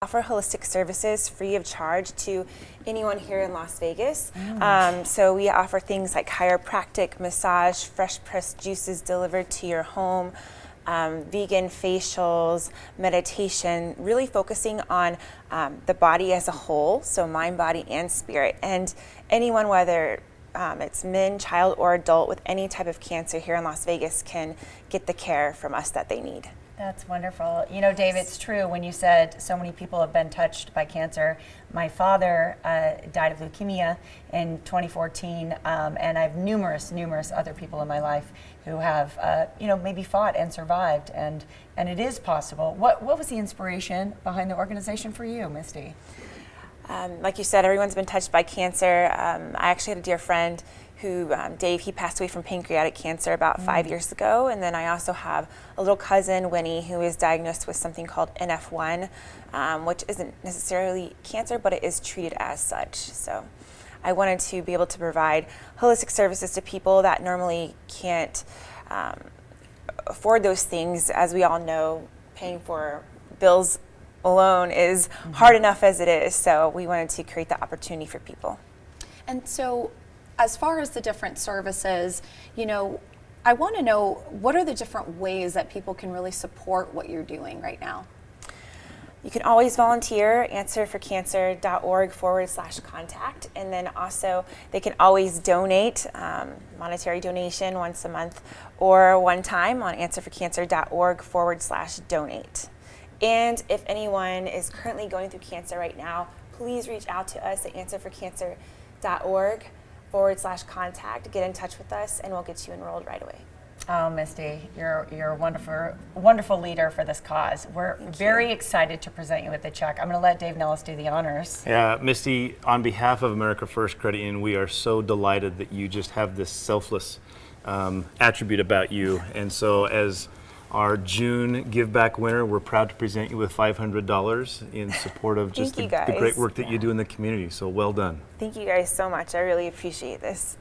offer holistic services free of charge to anyone here in Las Vegas. So we offer things like chiropractic, massage, fresh pressed juices delivered to your home, vegan facials, meditation, really focusing on the body as a whole, so mind, body, and spirit. And anyone, whether it's men, child, or adult with any type of cancer here in Las Vegas can get the care from us that they need. That's wonderful. You know, Dave, it's true when you said so many people have been touched by cancer. My father died of leukemia in 2014, and I have numerous other people in my life who have, maybe fought and survived, and it is possible. What was the inspiration behind the organization for you, Misty? Like you said, everyone's been touched by cancer. I actually had a dear friend who, Dave, he passed away from pancreatic cancer about 5 years ago. And then I also have a little cousin, Winnie, who is diagnosed with something called NF1, which isn't necessarily cancer, but it is treated as such. So I wanted to be able to provide holistic services to people that normally can't afford those things. As we all know, paying for bills alone is hard enough as it is. So we wanted to create the opportunity for people. And so, as far as the different services, I want to know, what are the different ways that people can really support what you're doing right now? You can always volunteer, answerforcancer.org/contact, and then also they can always donate, monetary donation once a month or one time on answerforcancer.org/donate. And if anyone is currently going through cancer right now, please reach out to us at answerforcancer.org/contact. Get in touch with us, and we'll get you enrolled right away. Oh, Misty, you're a wonderful leader for this cause. We're very excited to present you with the check. I'm going to let Dave Nellis do the honors. Yeah, Misty, on behalf of America First Credit Union, we are so delighted that you just have this selfless attribute about you. And so as our June Give Back winner, we're proud to present you with $500 in support of just the great work that you do in the community. So well done. Thank you guys so much. I really appreciate this.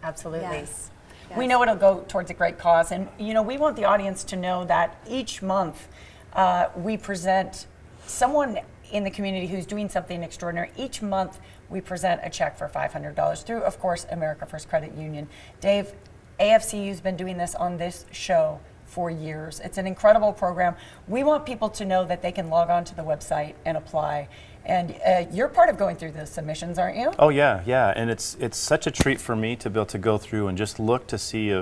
Absolutely. Yes. We know it'll go towards a great cause. And, we want the audience to know that each month we present someone in the community who's doing something extraordinary. Each month we present a check for $500 through, of course, America First Credit Union. Dave, AFCU's been doing this on this show for years. It's an incredible program. We want people to know that they can log on to the website and apply. And you're part of going through the submissions, aren't you? Oh yeah, and it's such a treat for me to be able to go through and just look to see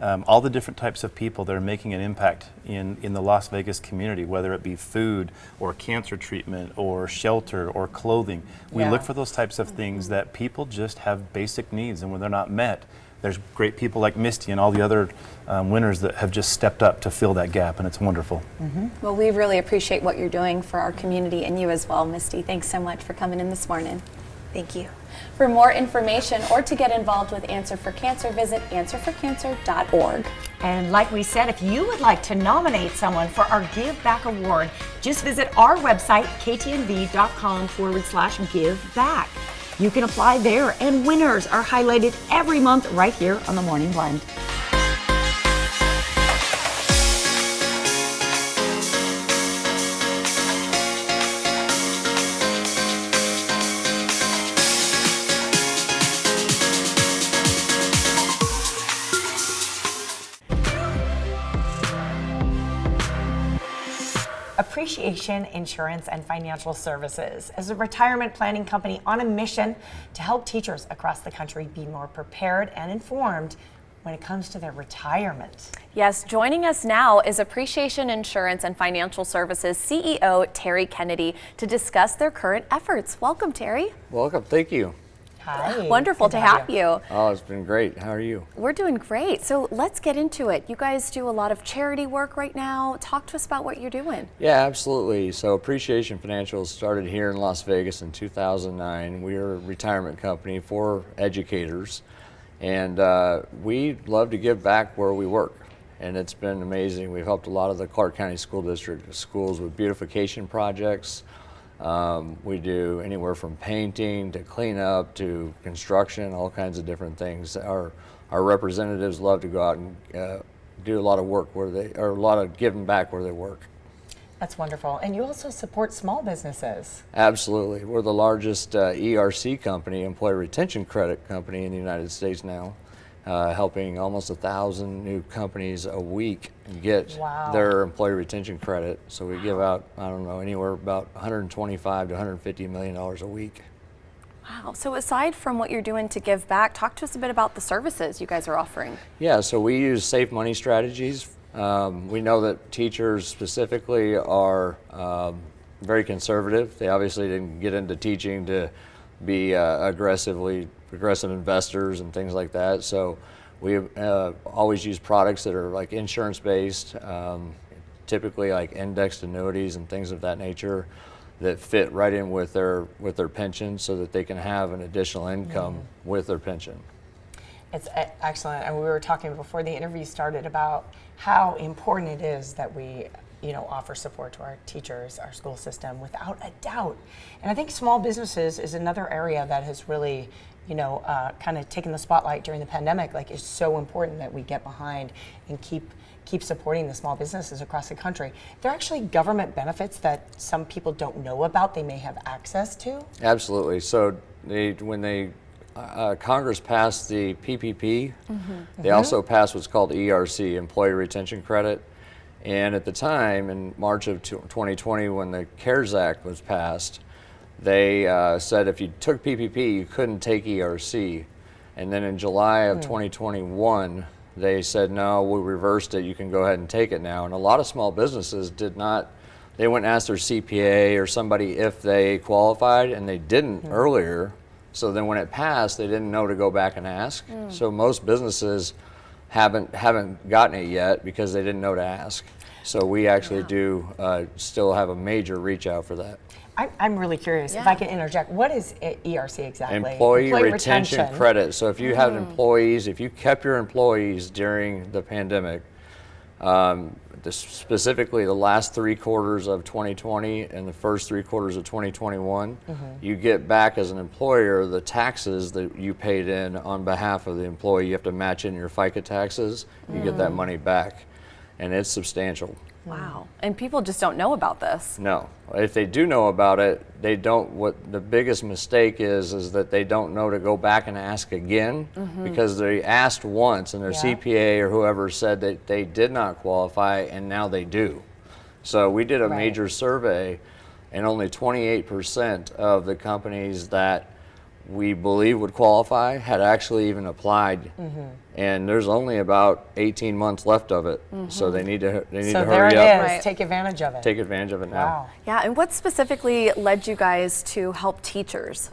all the different types of people that are making an impact in the Las Vegas community, whether it be food or cancer treatment or shelter or clothing. We look for those types of things that people just have basic needs, and when they're not met, there's great people like Misty and all the other winners that have just stepped up to fill that gap, and it's wonderful. Well, we really appreciate what you're doing for our community and you as well, Misty. Thanks so much for coming in this morning. Thank you. For more information or to get involved with Answer for Cancer, visit answerforcancer.org. And like we said, if you would like to nominate someone for our Give Back Award, just visit our website, ktnv.com/give back. You can apply there, and winners are highlighted every month right here on the Morning Blend. Appreciation Insurance and Financial Services is a retirement planning company on a mission to help teachers across the country be more prepared and informed when it comes to their retirement. Yes, joining us now is Appreciation Insurance and Financial Services CEO Terry Kennedy to discuss their current efforts. Welcome, Terry. Welcome, thank you. Hi. Wonderful to have you. Oh, it's been great. How are you? We're doing great. So let's get into it. You guys do a lot of charity work right now. Talk to us about what you're doing. Yeah, absolutely. So Appreciation Financial started here in Las Vegas in 2009. We are a retirement company for educators, and we love to give back where we work. And it's been amazing. We've helped a lot of the Clark County School District schools with beautification projects. We do anywhere from painting to cleanup to construction, all kinds of different things. Our representatives love to go out and do a lot of work a lot of giving back where they work. That's wonderful. And you also support small businesses. Absolutely. We're the largest ERC company, employee retention credit company in the United States now, helping almost 1,000 new companies a week get their employee retention credit. So we give out, I don't know, anywhere about 125 to 150 million dollars a week. Wow. So aside from what you're doing to give back, talk to us a bit about the services you guys are offering. Yeah, so we use safe money strategies. We know that teachers specifically are very conservative. They obviously didn't get into teaching to be aggressive investors and things like that. So we always use products that are like insurance based, typically like indexed annuities and things of that nature that fit right in with their pension so that they can have an additional income with their pension. It's excellent. And we were talking before the interview started about how important it is that we offer support to our teachers, our school system, without a doubt. And I think small businesses is another area that has really, kind of taken the spotlight during the pandemic. Like, it's so important that we get behind and keep supporting the small businesses across the country. There are actually government benefits that some people don't know about, they may have access to. Absolutely. So when Congress passed the PPP, they also passed what's called ERC, Employee Retention Credit. And at the time, in March of 2020, when the CARES Act was passed, they said if you took PPP, you couldn't take ERC. And then in July of 2021, they said, no, we reversed it, you can go ahead and take it now. And a lot of small businesses did not, they went and asked their CPA or somebody if they qualified, and they didn't earlier. So then when it passed, they didn't know to go back and ask. So most businesses haven't gotten it yet because they didn't know to ask. So we actually do still have a major reach out for that. I'm really curious, if I can interject, what is ERC exactly? Employee retention credit. So if you had employees, if you kept your employees during the pandemic, specifically the last 3 quarters of 2020 and the first 3 quarters of 2021, you get back as an employer the taxes that you paid in on behalf of the employee. You have to match in your FICA taxes, you get that money back, and it's substantial. Wow. And people just don't know about this. No. If they do know about it, they don't. What the biggest mistake is that they don't know to go back and ask again, because they asked once and their CPA or whoever said that they did not qualify, and now they do. So we did a major survey, and only 28% of the companies that we believe would qualify had actually even applied, and there's only about 18 months left of it. So they need to hurry up. So there it is. Right. Take advantage of it. Take advantage of it now. Wow. Yeah, and what specifically led you guys to help teachers?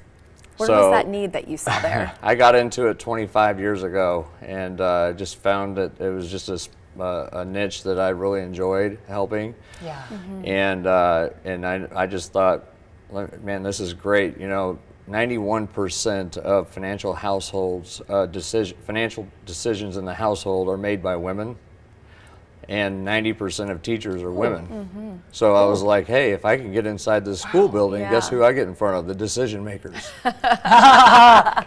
What was that need that you saw there? I got into it 25 years ago, and just found that it was just a niche that I really enjoyed helping. Yeah. And I just thought, man, this is great. 91% of financial households, financial decisions in the household are made by women, and 90% of teachers are women. So I was like, hey, if I can get inside the school building, guess who I get in front of? The decision makers.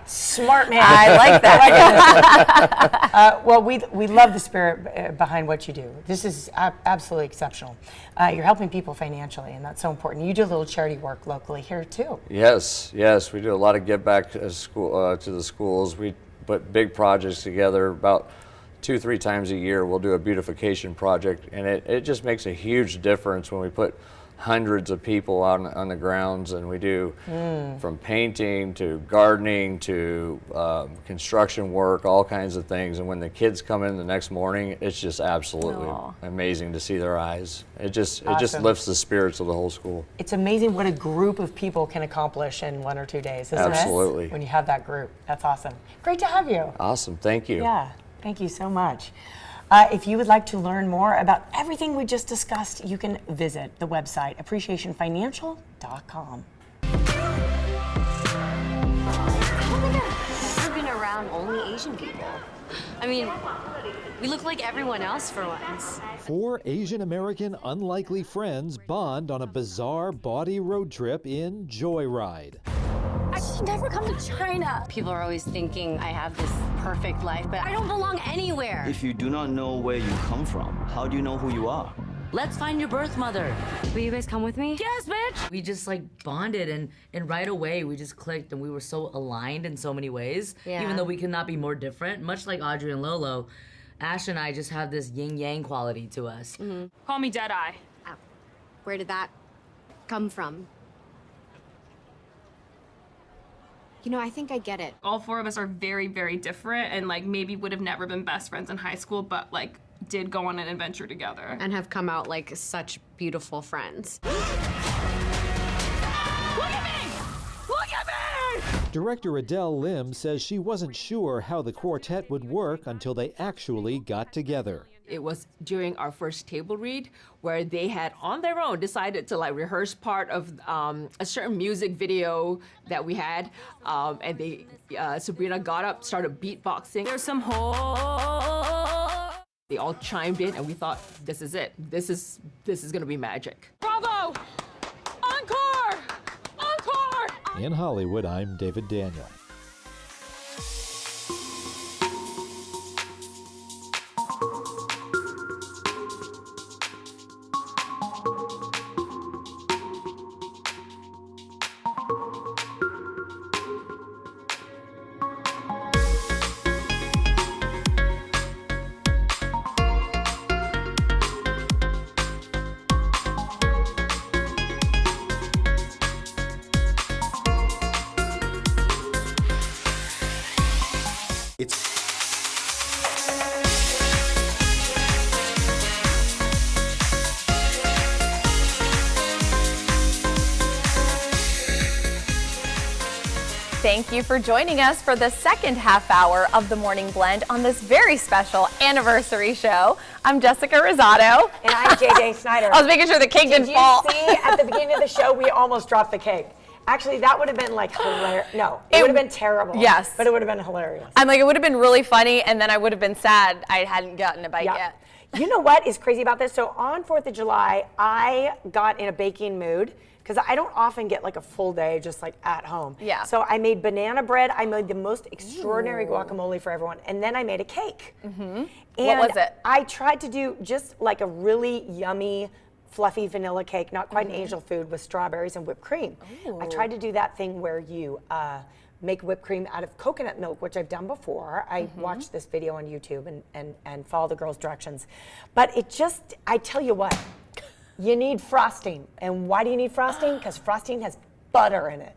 Smart man. I like that. Well, we love the spirit behind what you do. This is absolutely exceptional. You're helping people financially, and that's so important. You do a little charity work locally here too. Yes, we do a lot of give back to the schools. We put big projects together. About 2-3 times a year we'll do a beautification project, and it just makes a huge difference when we put hundreds of people on the grounds, and we do from painting to gardening to construction work, all kinds of things. And when the kids come in the next morning, it's just absolutely amazing to see their eyes. It just lifts the spirits of the whole school. It's amazing what a group of people can accomplish in 1 or 2 days, isn't Absolutely. it? When you have that group. That's awesome. Great to have you. Awesome, thank you. Yeah, thank you so much. If you would like to learn more about everything we just discussed, you can visit the website, appreciationfinancial.com. I've never been around only Asian people. I mean, we look like everyone else for once. 4 Asian American unlikely friends bond on a bizarre body road trip in Joyride. I should never come to China. People are always thinking I have this perfect life, but I don't belong anywhere. If you do not know where you come from, how do you know who you are? Let's find your birth mother. Will you guys come with me? Yes, bitch! We just like bonded and right away we just clicked and we were so aligned in so many ways. Yeah. Even though we could not be more different. Much like Audrey and Lolo, Ash and I just have this yin-yang quality to us. Call me Deadeye. Oh, where did that come from? You know, I think I get it. All four of us are very, very different and like maybe would have never been best friends in high school, but like did go on an adventure together. And have come out like such beautiful friends. Look at me! Look at me! Director Adele Lim says she wasn't sure how the quartet would work until they actually got together. It was during our first table read where they had on their own decided to like rehearse part of a certain music video that we had, and they Sabrina got up, started beatboxing. There's some hoes. They all chimed in, and we thought, this is it. This is gonna be magic. Bravo! Encore! Encore! In Hollywood, I'm David Daniel. Thank you for joining us for the second half hour of the Morning Blend on this very special anniversary show. I'm Jessica Rosado. And I'm JJ Snyder. I was making sure the cake didn't fall. Did you see at the beginning of the show, we almost dropped the cake. Actually, that would have been like hilarious. No, it would have been terrible. Yes. But it would have been hilarious. I'm like, it would have been really funny, and then I would have been sad I hadn't gotten a bite yet. You know what is crazy about this? So on 4th of July, I got in a baking mood because I don't often get like a full day just like at home. Yeah. So I made banana bread. I made the most extraordinary guacamole for everyone. And then I made a cake. Mm-hmm. And what was it? I tried to do just like a really yummy, fluffy vanilla cake, not quite an angel food, with strawberries and whipped cream. I tried to do that thing where you make whipped cream out of coconut milk, which I've done before. I watched this video on YouTube and follow the girls' directions. But it just, I tell you what, you need frosting. And why do you need frosting? Because frosting has butter in it.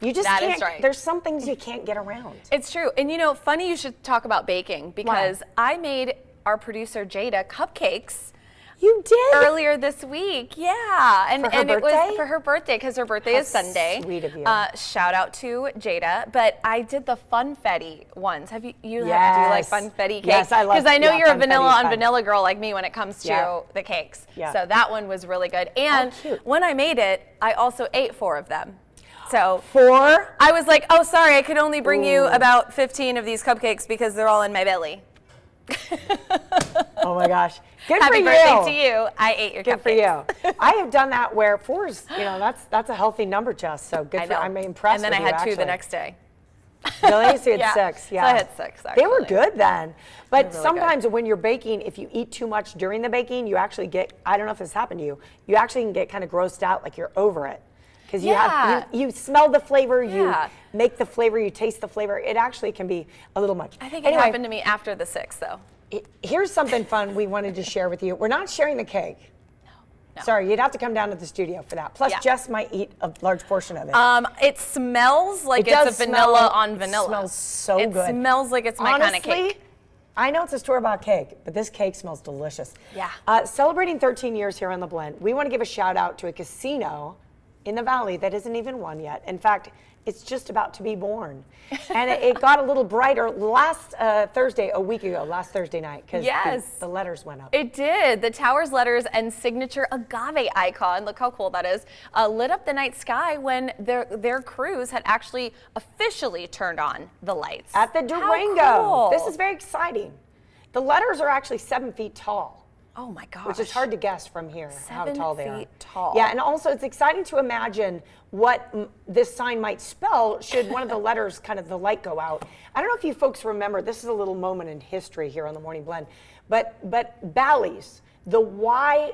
You just That can't, is right. There's some things you can't get around. It's true. And you know, funny you should talk about baking because I made our producer Jada cupcakes. You did? Earlier this week, yeah. And, For her it was birthday? for her birthday because her birthday How is Sunday. sweet of you. Shout out to Jada. But I did the funfetti ones. Have you do you like Yes. funfetti cake? Yes, I love- Because I know yeah, you're a funfetti vanilla is on fun. vanilla girl like me when it comes to Yeah. the cakes. Yeah. So that one was really good. And cute. when I made it, I also ate 4 of them. So 4? I was like, oh, sorry, I could only bring you about 15 of these cupcakes because they're all in my belly. Oh my gosh. Good Happy for birthday you. to you. I ate your Good cupcakes. for you. I have done that where 4's, you know, that's a healthy number, Jess. So good I for know. I'm impressed And then with I you, had 2 the actually. next day. Really? So you had Yeah. 6. Yeah. So I had 6, They were actually. good then. But really sometimes when you're baking, if you eat too much during the baking, you actually get, I don't know if this happened to you, you actually can get kind of grossed out, like you're over it. Because you Yeah. you smell the flavor, you Yeah. make the flavor, you taste the flavor. It actually can be a little much. I think it happened to me after the 6th, though. Here's something fun we wanted to share with you. We're not sharing the cake. No. Sorry, you'd have to come down to the studio for that. Plus, Yeah. Jess might eat a large portion of it. It smells like It it's a does vanilla smell- on vanilla. It smells so it good. It smells like it's my kind of Honestly, cake. I know it's a store-bought cake, but this cake smells delicious. Yeah. Celebrating 13 years here on The Blend, we want to give a shout out to a casino in the Valley that isn't even one yet. In fact, it's just about to be born. And it got a little brighter last Thursday, a week ago, last Thursday night, because the letters went up. It did. The tower's letters and signature agave icon, look how cool that is, lit up the night sky when their crews had actually officially turned on the lights. At the Durango. How cool. This is very exciting. The letters are actually 7 feet tall. Oh my gosh. Which is hard to guess from here how tall they are. 7 feet tall. Yeah, and also it's exciting to imagine what this sign might spell should one of the letters, kind of the light go out. I don't know if you folks remember, this is a little moment in history here on the Morning Blend, but Bally's, the Y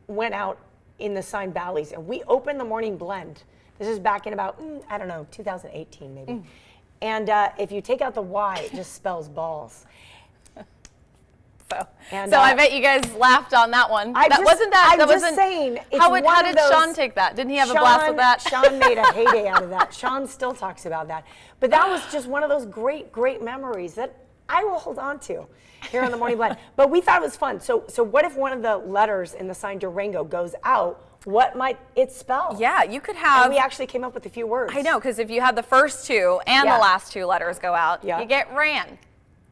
went out in the Sign Valleys and we opened the morning blend. This is back in about, I don't know, 2018 maybe. And if you take out the Y, it just spells balls. So And, I bet you guys laughed on that one. I'm just saying. How did Sean take that? Didn't he have a blast with that? Sean made a heyday out of that. Sean still talks about that. But that was just one of those great, great memories that I will hold on to here on the Morning Blend. But we thought it was fun. So what if one of the letters in the sign Durango goes out? What might it spell? Yeah, you could have. And we actually came up with a few words. I know, because if you had the first two and the last two letters go out, you get ran.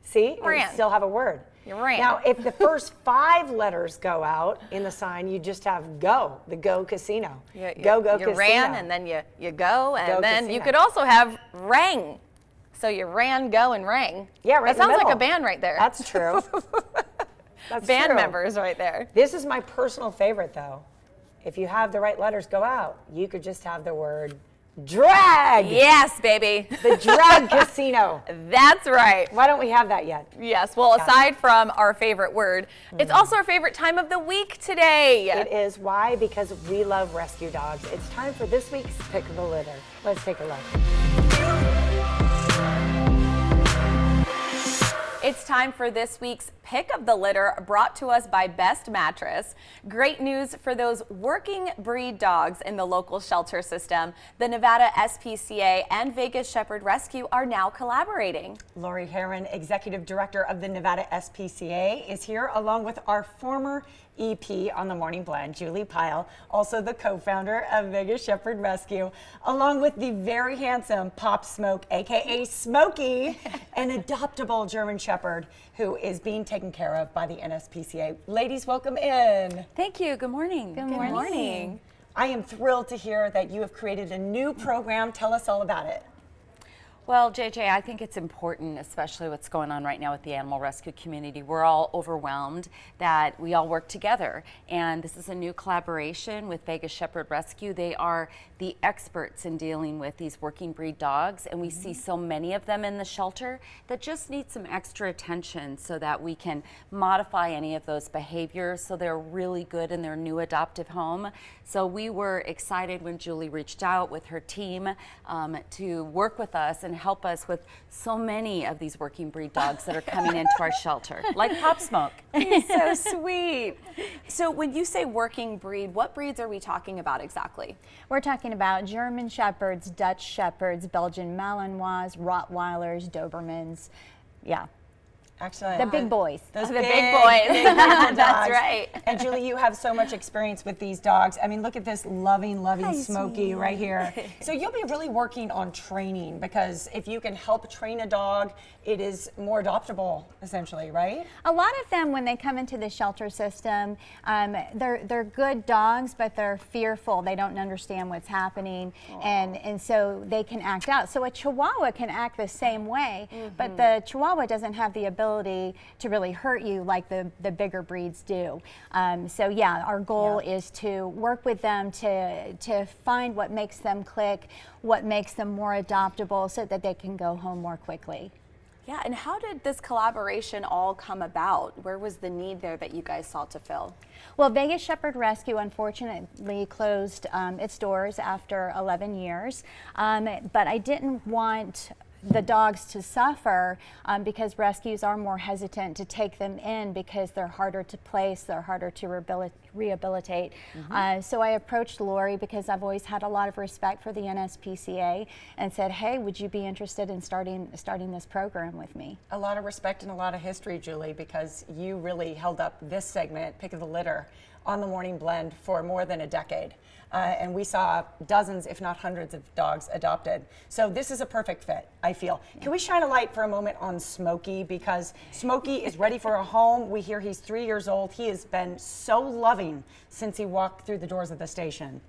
See? Ran. And still have a word. You ran. Now, if the first 5 letters go out in the sign, you just have go, the go casino. Go casino. You ran, and then you go, and Go then casino. you could also have rang. So you ran, go, and rang. Yeah, right. That sounds in the like a middle. band right there. That's true. That's band true. members right there. This is my personal favorite, though. If you have the right letters go out, you could just have the word drag. Yes, baby. The drag casino. That's right. Why don't we have that yet? Yes. Well, aside from our favorite word, it's also our favorite time of the week today. It is. Why? Because we love rescue dogs. It's time for this week's Pick of the Litter. Let's take a look. It's time for this week's Pick of the Litter, brought to us by Best Mattress. Great news for those working breed dogs in the local shelter system. The Nevada SPCA and Vegas Shepherd Rescue are now collaborating. Lori Heron, Executive Director of the Nevada SPCA, is here along with our former EP on the Morning Blend, Julie Pyle, also the co-founder of Vegas Shepherd Rescue, along with the very handsome Pop Smoke, aka Smokey, an adoptable German Shepherd who is being taken care of by the NSPCA. Ladies, welcome in. Thank you. Good morning. Good morning. I am thrilled to hear that you have created a new program. Tell us all about it. Well, JJ, I think it's important, especially what's going on right now with the animal rescue community. We're all overwhelmed that we all work together. And this is a new collaboration with Vegas Shepherd Rescue. They are the experts in dealing with these working breed dogs. And we see so many of them in the shelter that just need some extra attention so that we can modify any of those behaviors so they're really good in their new adoptive home. So we were excited when Julie reached out with her team to work with us and help us with so many of these working breed dogs that are coming into our shelter, like Pop Smoke. He's so sweet. So when you say working breed, what breeds are we talking about exactly? We're talking about German Shepherds, Dutch Shepherds, Belgian Malinois, Rottweilers, Dobermans. Yeah. Actually, the big boys. Those the big boys. That's right. And Julie, you have so much experience with these dogs. I mean, look at this loving Smokey right here. So you'll be really working on training, because if you can help train a dog, it is more adoptable, essentially, right? A lot of them, when they come into the shelter system, they're good dogs, but they're fearful. They don't understand what's happening, and so they can act out. So a Chihuahua can act the same way, but the Chihuahua doesn't have the ability to really hurt you like the bigger breeds do. So yeah, our goal is to work with them to find what makes them click, what makes them more adoptable, so that they can go home more quickly. Yeah, and how did this collaboration all come about? Where was the need there that you guys sought to fill? Well, Vegas Shepherd Rescue unfortunately closed its doors after 11 years, but I didn't want the dogs to suffer because rescues are more hesitant to take them in because they're harder to place, they're harder to rehabilitate. So I approached Lori because I've always had a lot of respect for the NSPCA and said, hey, would you be interested in starting this program with me? A lot of respect and a lot of history, Julie, because you really held up this segment, Pick of the Litter, on the Morning Blend for more than a decade. And we saw dozens, if not hundreds, of dogs adopted. So this is a perfect fit, I feel. Can we shine a light for a moment on Smokey? Because Smokey is ready for a home. We hear he's 3 years old. He has been so loving since he walked through the doors of the station.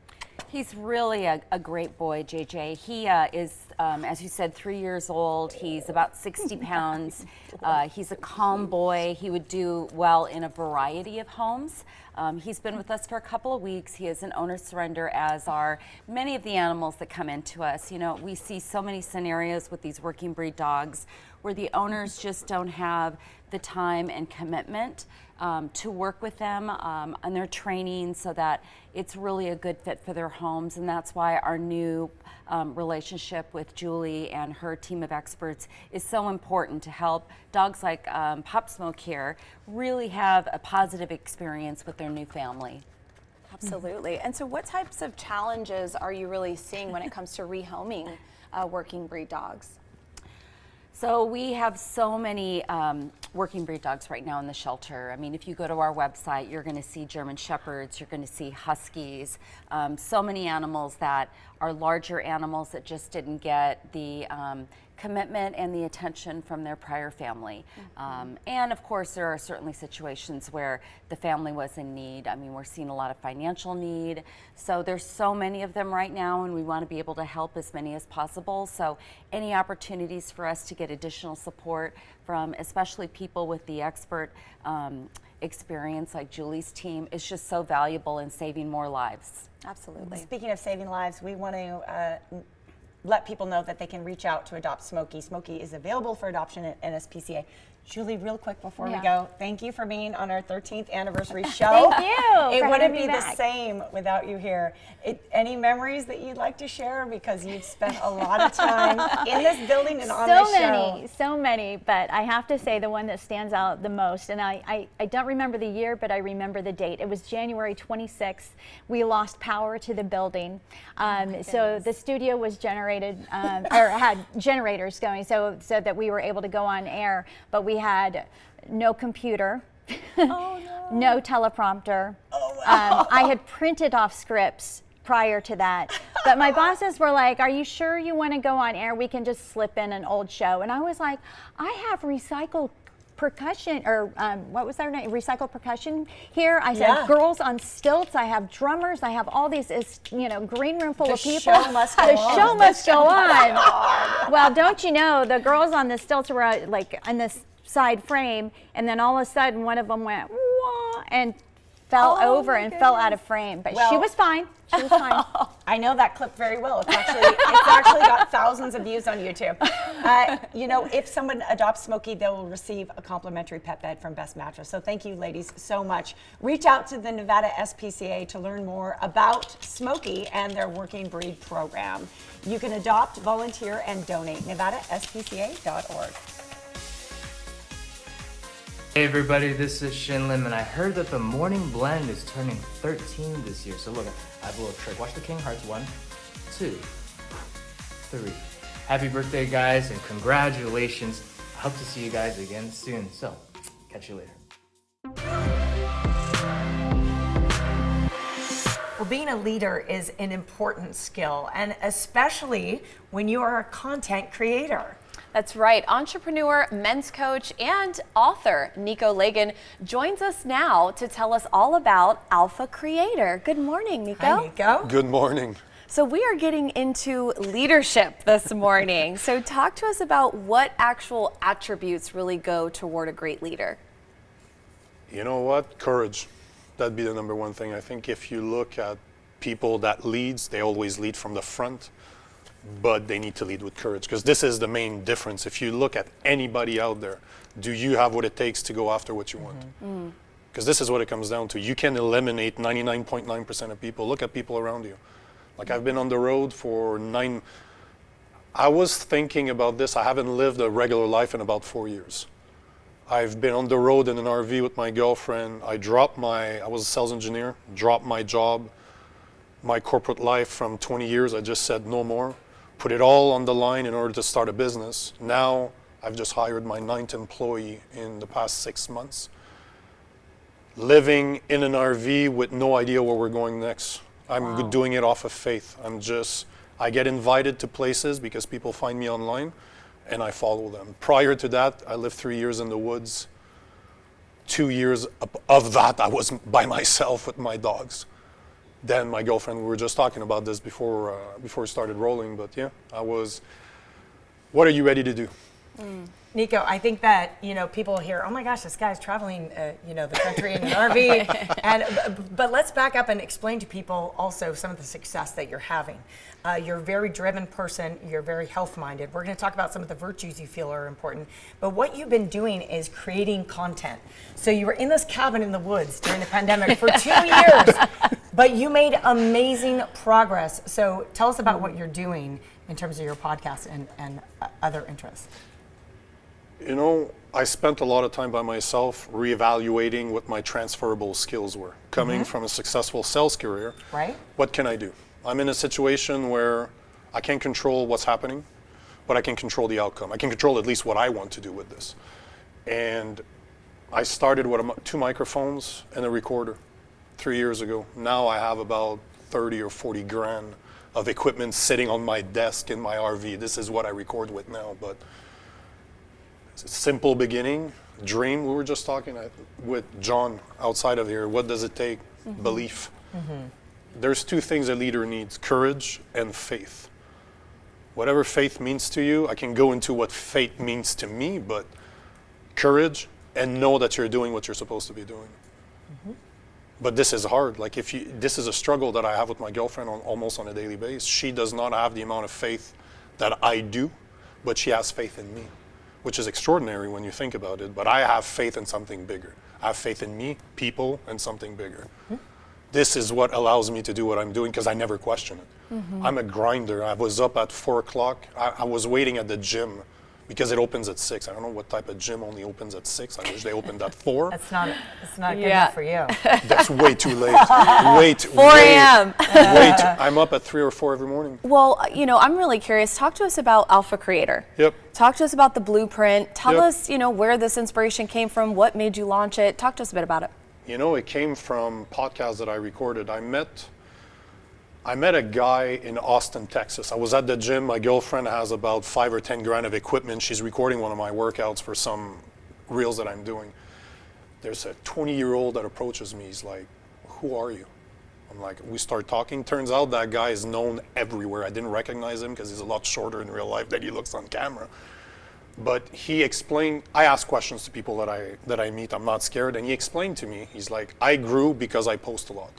He's really a great boy, JJ. He is as you said, 3 years old. He's about 60 pounds. He's a calm boy. He would do well in a variety of homes. He's been with us for a couple of weeks. He is an owner surrender, as are many of the animals that come into us. You know, we see so many scenarios with these working breed dogs where the owners just don't have the time and commitment to work with them on their training so that it's really a good fit for their homes. And that's why our new relationship with Julie and her team of experts is so important to help dogs like Pop Smoke here really have a positive experience with their new family. Absolutely. And so what types of challenges are you really seeing when it comes to rehoming working breed dogs? So we have so many working breed dogs right now in the shelter. I mean, if you go to our website, you're going to see German Shepherds, you're going to see Huskies, so many animals that are larger animals that just didn't get the commitment and the attention from their prior family. And of course, there are certainly situations where the family was in need. I mean, we're seeing a lot of financial need. So there's so many of them right now, and we want to be able to help as many as possible. So any opportunities for us to get additional support from especially people with the expert experience like Julie's team is just so valuable in saving more lives. Absolutely. Speaking of saving lives, we want to let people know that they can reach out to adopt Smokey. Smokey is available for adoption at NSPCA. Julie, real quick before we go, thank you for being on our 13th anniversary show. Thank you. It wouldn't be the same without you here. Any memories that you'd like to share, because you've spent a lot of time in this building and on this show? So many, but I have to say the one that stands out the most, and I don't remember the year, but I remember the date. It was January 26th. We lost power to the building. So the studio was generated, or had generators going so that we were able to go on air, but we had no computer, no teleprompter. I had printed off scripts prior to that, but my bosses were like, "Are you sure you want to go on air? We can just slip in an old show." And I was like, "I have recycled percussion, or what was their name? Recycled percussion here. I said, girls on stilts. I have drummers. I have all these, green room full of people. The show must go on. The show must go on. Well, don't you know, the girls on the stilts were like on this side frame, and then all of a sudden one of them went wah, and fell over and fell out of frame. But she was fine. She was fine. I know that clip very well. It's actually got thousands of views on YouTube. If someone adopts Smokey, they will receive a complimentary pet bed from Best Mattress. So thank you, ladies, so much. Reach out to the Nevada SPCA to learn more about Smokey and their working breed program. You can adopt, volunteer, and donate. NevadaSPCA.org. Hey everybody, this is Shin Lim, and I heard that the Morning Blend is turning 13 this year. So look, I have a little trick. Watch the King Hearts. 1, 2, 3. Happy birthday, guys, and congratulations. I hope to see you guys again soon. So, catch you later. Well, being a leader is an important skill, and especially when you are a content creator. That's right. Entrepreneur, men's coach, and author Nico Lagan joins us now to tell us all about Alpha Creator. Good morning, Nico. Hi, Nico. Good morning. So we are getting into leadership this morning. So talk to us about what actual attributes really go toward a great leader. You know what? Courage. That'd be the number one thing. I think if you look at people that leads, they always lead from the front, but they need to lead with courage, because this is the main difference. If you look at anybody out there, do you have what it takes to go after what you want? Because this is what it comes down to. You can eliminate 99.9% of people. Look at people around you. Like, I've been on the road for I was thinking about this. I haven't lived a regular life in about 4 years. I've been on the road in an RV with my girlfriend. I was a sales engineer, dropped my job, my corporate life from 20 years. I just said no more. Put it all on the line in order to start a business. Now I've just hired my 9th employee in the past 6 months. Living in an RV with no idea where we're going next. I'm doing it off of faith. I get invited to places because people find me online and I follow them. Prior to that, I lived 3 years in the woods. 2 years of that, I was by myself with my dogs. Then my girlfriend, we were just talking about this before we started rolling, but yeah, What are you ready to do? Nico, I think that, you know, people hear, oh my gosh, this guy's traveling, you know, the country in an RV. But let's back up and explain to people also some of the success that you're having. You're a very driven person. You're very health-minded. We're going to talk about some of the virtues you feel are important. But what you've been doing is creating content. So you were in this cabin in the woods during the pandemic for 2 years, but you made amazing progress. So tell us about what you're doing in terms of your podcast and other interests. You know, I spent a lot of time by myself reevaluating what my transferable skills were. Coming from a successful sales career, right? What can I do? I'm in a situation where I can't control what's happening, but I can control the outcome. I can control at least what I want to do with this. And I started with 2 microphones and a recorder 3 years ago. Now I have about 30 or 40 grand of equipment sitting on my desk in my RV. This is what I record with now, but it's a simple beginning, dream. We were just talking with John outside of here. What does it take? Belief. There's 2 things a leader needs, courage and faith. Whatever faith means to you, I can go into what faith means to me, but courage and know that you're doing what you're supposed to be doing. But this is hard. Like this is a struggle that I have with my girlfriend almost on a daily basis. She does not have the amount of faith that I do, but she has faith in me, which is extraordinary when you think about it. But I have faith in something bigger. I have faith in me, people, and something bigger. This is what allows me to do what I'm doing because I never question it. I'm a grinder. I was up at 4 o'clock. I was waiting at the gym because it opens at 6. I don't know what type of gym only opens at 6. I wish they opened at 4. It's not good enough for you. That's way too late. 4 a.m. I'm up at 3 or 4 every morning. Well, you know, I'm really curious. Talk to us about Alpha Creator. Yep. Talk to us about the blueprint. Tell us, you know, where this inspiration came from, what made you launch it. Talk to us a bit about it. You know, it came from podcasts that I recorded. I met a guy in Austin, Texas. I was at the gym. My girlfriend has about 5 or 10 grand of equipment. She's recording one of my workouts for some reels that I'm doing. There's a 20-year-old that approaches me. He's like, "Who are you?" I'm like, we start talking. Turns out that guy is known everywhere. I didn't recognize him because he's a lot shorter in real life than he looks on camera. But he explained, I ask questions to people that I meet. I'm not scared. And he explained to me, he's like, I grew because I post a lot.